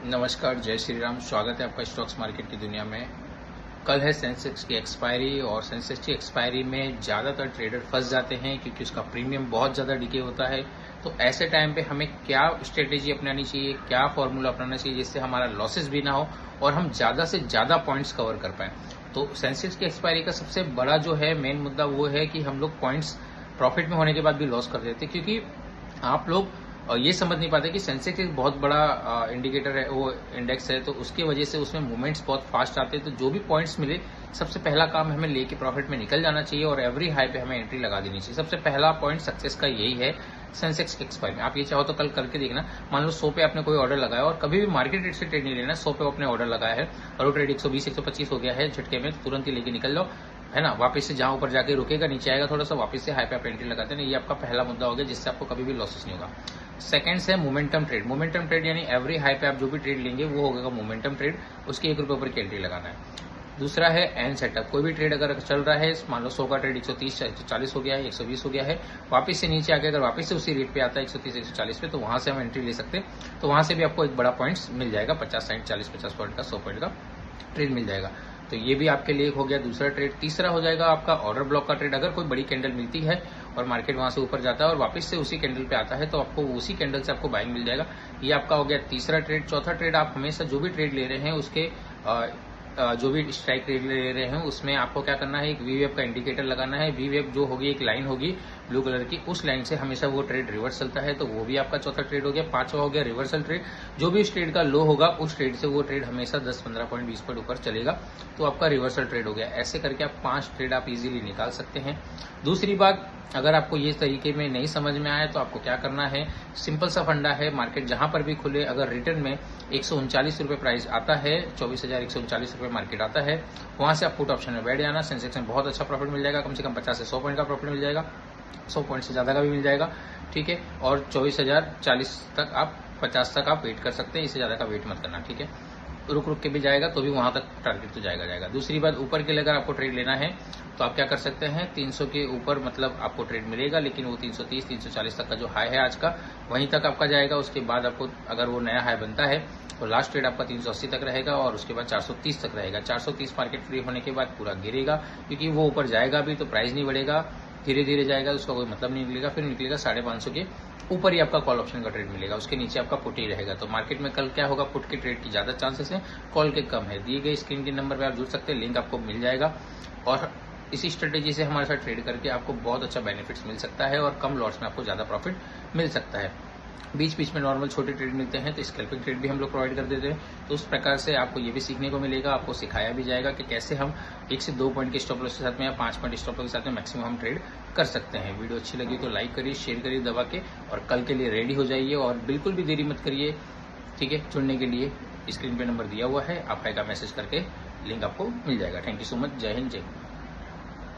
नमस्कार, जय श्री राम। स्वागत है आपका स्टॉक्स मार्केट की दुनिया में। कल है सेंसेक्स की एक्सपायरी और सेंसेक्स की एक्सपायरी में ज़्यादातर ट्रेडर फंस जाते हैं क्योंकि उसका प्रीमियम बहुत ज़्यादा डिके होता है। तो ऐसे टाइम पे हमें क्या स्ट्रेटेजी अपनानी चाहिए, क्या फॉर्मूला अपनाना चाहिए जिससे हमारा लॉसेस भी ना हो और हम ज़्यादा से ज़्यादा पॉइंट्स कवर कर पाएं। तो सेंसेक्स की एक्सपायरी का सबसे बड़ा जो है मेन मुद्दा वो है कि हम लोग पॉइंट्स प्रॉफिट में होने के बाद भी लॉस कर देते हैं, क्योंकि आप लोग ये समझ नहीं पाते कि सेंसेक्स एक बहुत बड़ा इंडिकेटर है, वो इंडेक्स है, तो उसकी वजह से उसमें मूवमेंट्स बहुत फास्ट आते हैं। तो जो भी पॉइंट्स मिले, सबसे पहला काम हमें लेके प्रॉफिट में निकल जाना चाहिए और एवरी हाई पे हमें एंट्री लगा देनी चाहिए। सबसे पहला पॉइंट सक्सेस का यही है सेंसेक्स के एक्सपायरी में। आप ये चाहो तो कल करके देखना। मान लो 100 पे आपने कोई ऑर्डर लगाया और कभी भी मार्केट रेट से ट्रेड नहीं लेना। 100 पे आपने ऑर्डर लगाया है और वो ट्रेड 120 125 हो गया है झटके में, तुरंत ही लेके निकल जाओ, है ना। वापस से जहां ऊपर जाके रुकेगा, नीचे आएगा थोड़ा सा, वापस से हाई पे आप एंट्री लगाते हैं। ये आपका पहला मुद्दा हो गया जिससे आपको कभी भी लॉसेस नहीं होगा। सेकंड है मोमेंटम ट्रेड। मोमेंटम ट्रेड यानी एवरी हाई पे आप जो भी ट्रेड लेंगे वो होगा मोमेंटम ट्रेड, उसके ₹1 ऊपर की एंट्री लगाना है। दूसरा है एंड सेटअप। कोई भी ट्रेड अगर चल रहा है, मान लो 100 का ट्रेड 130 140 हो गया है, 120 हो गया है, वापस से नीचे आके अगर वापस से उसी रेट पे आता है 130 140 पे, तो वहां से हम एंट्री ले सकते हैं। तो वहां से भी आपको एक बड़ा पॉइंट्स मिल जाएगा, 50 60 40 50 पॉइंट का, 100 पॉइंट का ट्रेड मिल जाएगा। तो ये भी आपके लिए हो गया दूसरा ट्रेड। तीसरा हो जाएगा आपका ऑर्डर ब्लॉक का ट्रेड। अगर कोई बड़ी कैंडल मिलती है और मार्केट वहां से ऊपर जाता है और वापस से उसी कैंडल पे आता है, तो आपको उसी कैंडल से आपको बाइंग मिल जाएगा। ये आपका हो गया तीसरा ट्रेड। चौथा ट्रेड, आप हमेशा जो भी ट्रेड ले रहे हैं उसके जो भी स्ट्राइक रेट ले रहे हैं उसमें आपको क्या करना है, एक वीवेब का इंडिकेटर लगाना है। वीवेब जो होगी, एक लाइन होगी ब्लू कलर की, उस लाइन से हमेशा वो ट्रेड रिवर्स चलता है, तो वो भी आपका चौथा ट्रेड हो गया। पांचवा हो गया रिवर्सल ट्रेड। जो भी उस ट्रेड का लो होगा, उस ट्रेड से वो ट्रेड हमेशा 10 15 पॉइंट 20 पॉइंट ऊपर चलेगा, तो आपका रिवर्सल ट्रेड हो गया। ऐसे करके आप 5 ट्रेड आप इजीली निकाल सकते हैं। दूसरी बात, अगर आपको ये तरीके में नहीं समझ में आया तो आपको क्या करना है, सिंपल सा फंडा है। मार्केट जहां पर भी खुले, अगर रिटर्न में 139 रुपए प्राइस आता है, 24,139 रुपए मार्केट आता है, वहां से आप पुट ऑप्शन में बैठ जाना। सेंसेक्स में बहुत अच्छा प्रॉफिट मिल जाएगा, कम से कम 50 से 100 पॉइंट का प्रॉफिट मिल जाएगा, 100 पॉइंट से ज्यादा का भी मिल जाएगा, ठीक है। और 24,040 तक आप 50 तक आप वेट कर सकते हैं, इससे ज्यादा का वेट मत करना, ठीक है। रुक रुक के भी जाएगा तो भी वहां तक टारगेट तो जाएगा। दूसरी बात, ऊपर के लिए अगर आपको ट्रेड लेना है तो आप क्या कर सकते हैं, 300 के ऊपर मतलब आपको ट्रेड मिलेगा, लेकिन वो 330 340 तक का जो हाई है आज का, वहीं तक आपका जाएगा। उसके बाद आपको अगर वो नया हाई बनता है तो लास्ट ट्रेड आपका 380 तक रहेगा और उसके बाद 430 तक रहेगा। 430 मार्केट फ्री होने के बाद पूरा गिरेगा, क्योंकि वो ऊपर जाएगा भी तो प्राइस नहीं बढ़ेगा, धीरे धीरे जाएगा, उसका कोई मतलब नहीं निकलेगा। फिर निकलेगा 550 के ऊपर ही आपका कॉल ऑप्शन का ट्रेड मिलेगा, उसके नीचे आपका पुट ही रहेगा। तो मार्केट में कल क्या होगा, पुट के ट्रेड की ज्यादा चांसेस है, कॉल के कम है। दिए गए स्क्रीन के नंबर पे आप जुड़ सकते हैं, लिंक आपको मिल जाएगा और इसी स्ट्रेटेजी से हमारे साथ ट्रेड करके आपको बहुत अच्छा बेनिफिट्स मिल सकता है और कम लॉट्स में आपको ज्यादा प्रॉफिट मिल सकता है। बीच बीच में नॉर्मल छोटे ट्रेड मिलते हैं तो स्कैल्पिंग ट्रेड भी हम लोग प्रोवाइड कर देते हैं। तो उस प्रकार से आपको ये भी सीखने को मिलेगा, आपको सिखाया भी जाएगा कि कैसे हम 1 से 2 पॉइंट के स्टॉप लॉस के साथ में या 5 पॉइंट स्टॉप लॉस के साथ में मैक्सिमम हम ट्रेड कर सकते हैं। वीडियो अच्छी लगी तो लाइक करिए, शेयर करिए दबा के, और कल के लिए रेडी हो जाइए और बिल्कुल भी देरी मत करिए, ठीक है। जुड़ने के लिए स्क्रीन पे नंबर दिया हुआ है, आप का मैसेज करके लिंक आपको मिल जाएगा। Thank you so much. जय हिंद, जय भारत।